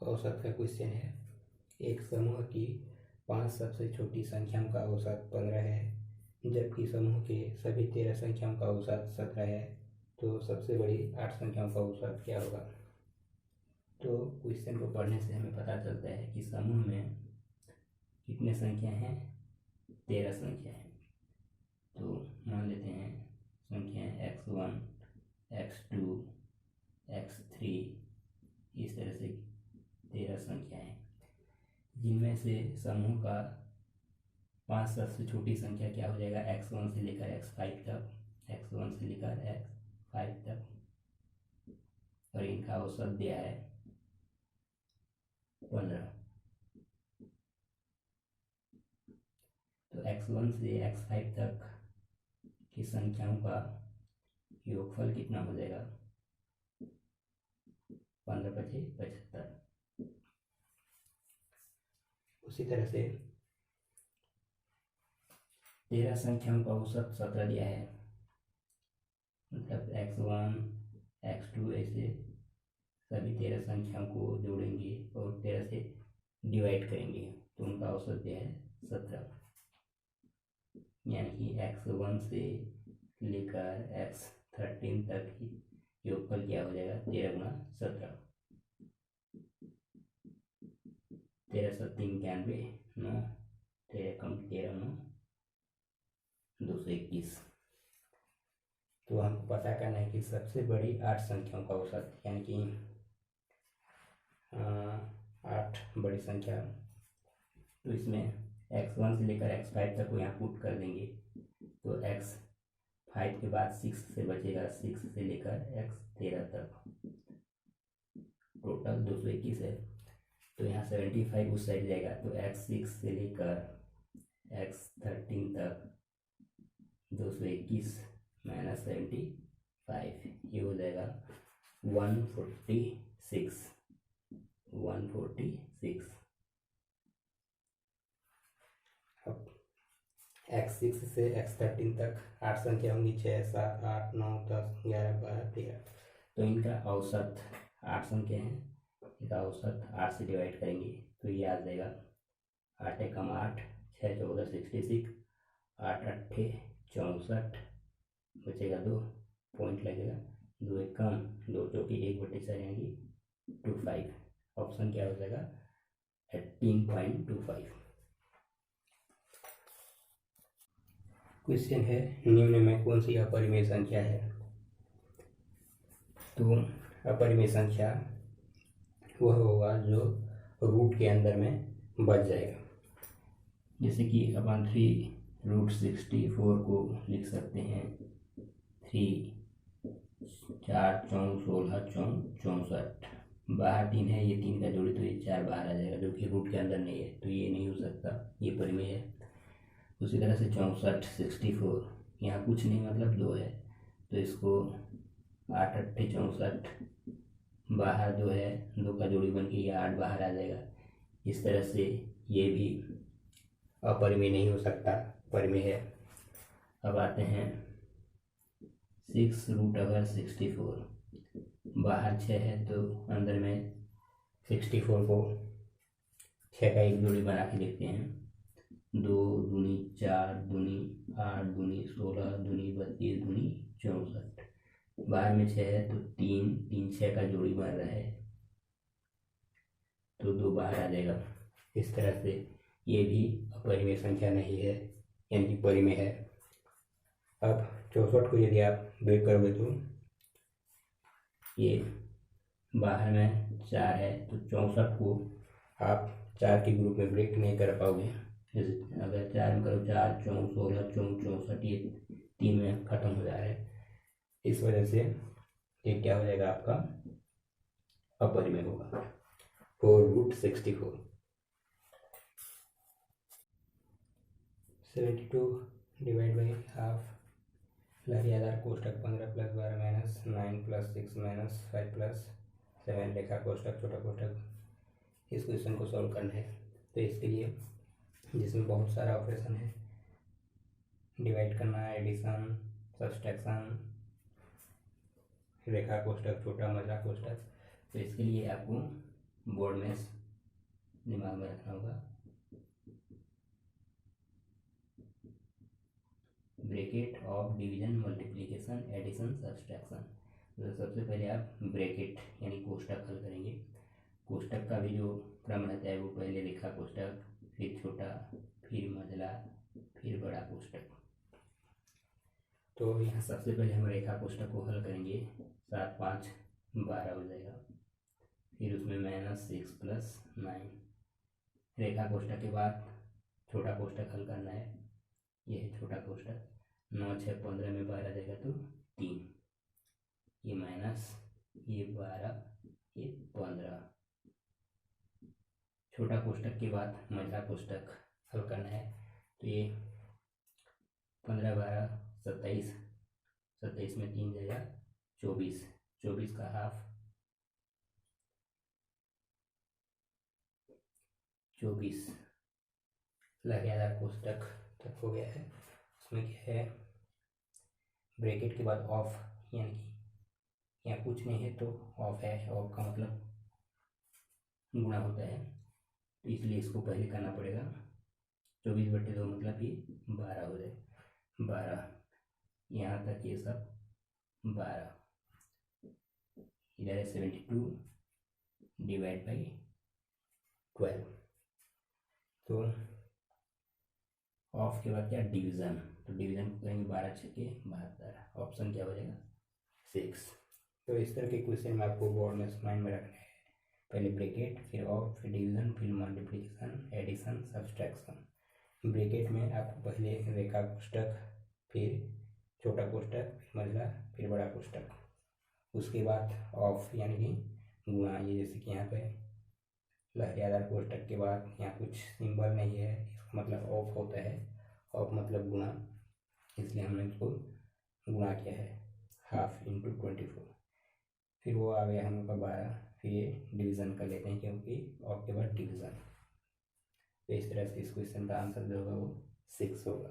औसत का क्वेश्चन है। एक समूह की 5 सबसे छोटी संख्याओं का औसत 15 है, जबकि समूह के सभी 13 संख्याओं का औसत 17 है, तो सबसे बड़ी 8 संख्याओं का औसत क्या होगा। तो क्वेश्चन को पढ़ने से हमें पता चलता है कि समूह में कितने संख्या हैं, 13 संख्या है। तो मान लेते हैं संख्या x1, x2, x3, इस तरह से 13 संख्या है, जिनमें से समूह का 5 सबसे छोटी संख्या क्या हो जाएगा, x1 से लेकर x5 तक, x1 से लेकर x5 तक, और इनका औसत दिया है 15। तो x1 से x5 तक की संख्याओं का योगफल कितना हो जाएगा, 15 × 5 = 75। उसी तरह से 13 संख्याओं का औसत 17 दिया है, मतलब x1, x2 ऐसे सभी 13 संख्याओं को जोड़ेंगे और 13 से डिवाइड करेंगे तो उनका औसत दिया है 17। यानी कि x1 से लेकर x13 तक ही योगफल क्या हो जाएगा, 13 × 17, 13 × 7 = 91, 9, 13 कम 13 9 221। तो हमको पता करना है कि सबसे बड़ी 8 संख्याओं का औसत, यानी कि 8 बड़ी संख्या। तो इसमें x1 से लेकर x5 तक को यहाँ पुट कर देंगे तो x5 के बाद 6 से बचेगा, 6 से लेकर x13 तक, टोटल 221 है। तो यहाँ 75 उस साइड जाएगा, तो x6 से लेकर x13 तक 221 - 75, ये हो जाएगा 146। अब x6 से x13 तक 8 संख्या होंगी, 6, 7, 8, 9, 10, 11, 12, 13। तो इनका औसत 8 संख्या है, इनका औसत 8 से डिवाइड करेंगे तो ये आ जाएगा 8 × 8 = 6, 14 66, 8 × 8 = 64, बचेगा 2, पॉइंट लगेगा, 2 1 कम, 2 चौकी 1/4 यानी 25। ऑप्शन क्या हो जाएगा, 18.25। क्वेश्चन है, निम्न में कौन सी अपरिमेय संख्या है। तो अपरिमेय संख्या वह होगा जो रूट के अंदर में बच जाएगा। जैसे कि अपन 3√64 को लिख सकते हैं 3, 4, 4, 16, 64, बाहर 3 है, ये 3 का जोड़ी तो ये 4 बाहर आ जाएगा, जो कि रूट के अंदर नहीं है, तो ये नहीं हो सकता, ये परिमेय है। उसी तरह से 64, 64, यहाँ कुछ नहीं मतलब 2 है, तो इसको 8 × 8 = 64, बाहर 2 है, 2 का जोड़ी बन के ये 8 बाहर आ जाएगा। इस तरह से ये भी अपरिमेय नहीं हो सकता, परिमेय है। अब आते हैं 6√64, बाहर 6 है तो अंदर में 64 को 6 का एक जोड़ी बना के देखते हैं, 2 दूनी 4, दूनी 8, दूनी 16, दूनी 32, दूनी 64, बाहर में 6 है तो 3, 3 6 का जोड़ी बन रहा है तो 2 बाहर आ जाएगा। इस तरह से ये भी अपरिमेय संख्या नहीं है, यानी कि परिमेय है। अब 64 को यदि आप ब्रेक करोगे तो ये बाहर में 4 है, तो 64 को आप 4 के ग्रुप में ब्रेक नहीं कर पाओगे। जैसे अगर 4 में करो, 4, 4, 16, 4, 64, ये 3 में खत्म हो जा रहा है। इस वजह से ये क्या हो जाएगा, आपका अपरिमेय होगा, 4√64। 72 डिवाइड बाई हाफ, लघुयादार कोष्ठक 15 + 12 - 9 + 6 - 5 + 7 रेखा कोष्ठक छोटा कोष्ठक। इस क्वेश्चन को सॉल्व करना है, तो इसके लिए जिसमें बहुत सारा ऑपरेशन है, डिवाइड करना, एडिशन, सब्सट्रैक्शन, रेखा कोष्ठक छोटा मझला कोष्ठक, तो इसके लिए आपको बोर्ड में दिमाग में रखना होगा। Bracket of division, multiplication, addition, subtraction. तो सबसे पहले आप ब्रैकेट यानी कोष्टक हल करेंगे। कोष्टक का भी जो क्रम रहता है वो पहले रेखा कोष्टक, फिर छोटा, फिर मझला, फिर बड़ा कोष्टक। तो यहाँ सबसे पहले हम रेखा कोष्टक को हल करेंगे। 7 5 12 हो जाएगा, फिर उसमें -6 + 9। रेखा कोष्टक के बाद छोटा कोष्टक हल करना है। यह है छोटा कोष्टक। 9 6 15 में 12 जाएगा तो 3, ये माइनस, ये 12, ये 15। छोटा कोष्टक के बाद मझला कोष्टक हल करना है। तो ये 15 12 27, 27 में 3 जाएगा 24, 24 का हाफ 24 लगातार कोष्टक तक हो गया है। उसमें क्या है, ब्रैकेट के बाद ऑफ, यानी कि यहाँ कुछ नहीं है तो ऑफ है। ऑफ का मतलब गुणा होता है, तो इसलिए इसको पहले करना पड़ेगा। 24/2 मतलब कि 12 हो जाए। 12 यहाँ तक ये सब 12, इधर है 72 डिवाइड बाई 12। तो ऑफ के बाद क्या, डिवीज़न। तो डिवीज़न को करेंगे 12 छक्के 72। ऑप्शन क्या हो जाएगा, 6। तो इस तरह के क्वेश्चन में आपको बोर्ड में माइंड में रखना है। पहले ब्रैकेट, फिर ऑफ, फिर डिवीज़न, फिर मल्टीप्लिकेशन, एडिशन, सब्सट्रैक्शन। ब्रैकेट में आपको पहले रेखा कोष्टक, फिर छोटा कोष्टक, फिर मझला, फिर बड़ा कोष्टक। उसके बाद ऑफ यानी कि गुणा। ये जैसे कि यहाँ पे लहरियादार कोष्टक के बाद यहाँ कुछ सिंबल नहीं है, इसका मतलब ऑफ होता है। ऑफ मतलब गुणा, इसलिए हमने इसको गुणा किया है। 1/2 × 24, फिर वो आ गया हम लोग का 12। फिर ये डिवीज़न कर लेते हैं क्योंकि ऑफ के बाद डिवीज़न। तो इस तरह से इस क्वेश्चन का आंसर जो होगा वो 6 होगा।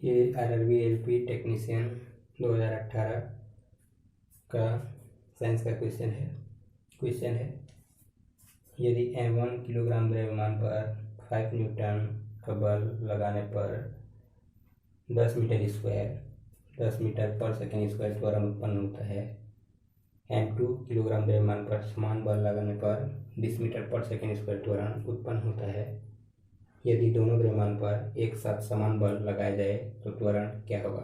ये RRB LP टेक्नीशियन 2018 का साइंस का क्वेश्चन है। यदि M1 किलोग्राम द्रव्यमान पर 5 न्यूटन का बल लगाने पर 10 मीटर स्क्वायर 10 मीटर पर सेकेंड स्क्वायर त्वरण उत्पन्न होता है। M2 किलोग्राम द्रव्यमान पर समान बल लगाने पर 20 मीटर पर सेकेंड स्क्वायर त्वरण उत्पन्न होता है। यदि दोनों द्रव्यमान पर एक साथ समान बल लगाया जाए तो त्वरण क्या होगा।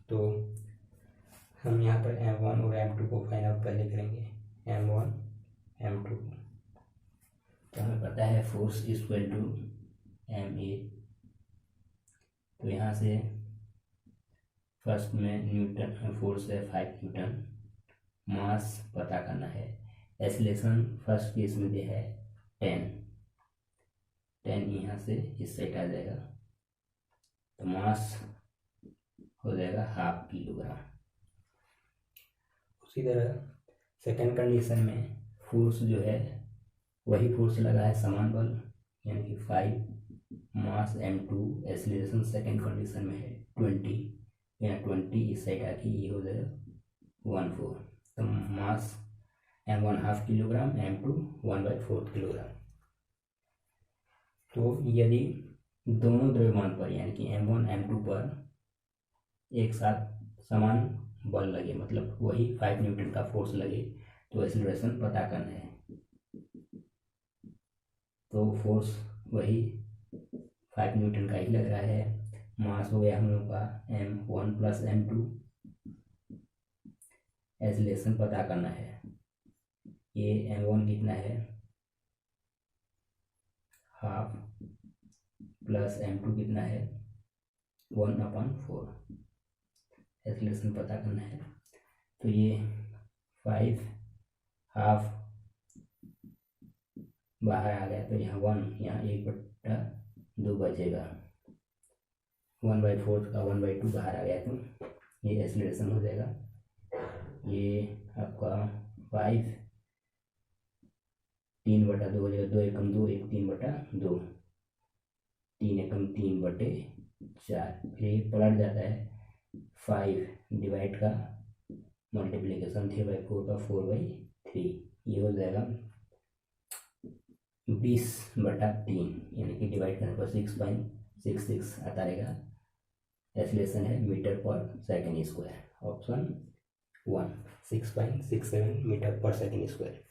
तो हम यहाँ पर M1 और M2 को फाइंड आउट पहले करेंगे। M1 M2, तो हमें पता है फोर्स इक्वल टू MA। तो यहाँ से फर्स्ट में न्यूटन फोर्स है 5 न्यूटन। मास पता करना है। एक्सेलरेशन फर्स्ट केस में दिया है 10 यहाँ से इस साइड आ जाएगा, तो मास हो जाएगा 1/2 किलोग्राम। उसी तरह सेकंड कंडीशन में फोर्स जो है वही फोर्स लगा है, समान बल, यानी कि 5 मास M2। एक्सेलरेशन सेकंड कंडीशन में है 20, यहाँ 20 इस साइड आके ये हो जाएगा 14। तो मास M1 1/2 किलोग्राम, M2 1/4 किलोग्राम। तो यदि दोनों द्रव्यमान पर यानी कि M1 M2 पर एक साथ समान बल लगे, मतलब वही 5 न्यूटन का फोर्स लगे, तो एक्सेलरेशन पता करना है। तो फोर्स वही 5 न्यूटन का ही लग रहा है। मास हो गया हम लोग का M1 + M2। एक्सेलरेशन पता करना है। ये M1 कितना है, 1/2 + M2 कितना है 1/4। एक्सेलरेशन पता करना है। तो ये 5 1/2 बाहर आ गया, तो यहाँ 1, यहाँ 1/2 बचेगा। 1/4 का 1/2 बाहर आ गया, तो ये एक्सेलरेशन हो जाएगा। ये आपका 5 3/2 हो जाएगा। 2 एकम 2, 1 3/2, 3 एकम 3/4। फिर ये पलट जाता है 5 डिवाइड का मल्टीप्लीकेशन 3/4 का 4/3, ये हो जाएगा 20/3, यानी कि डिवाइड करने पर 6.66 आता रहेगा। एक्सीलरेशन है मीटर पर सेकेंड स्क्वायर, ऑप्शन 1 6.67 मीटर पर सेकेंड स्क्वायर।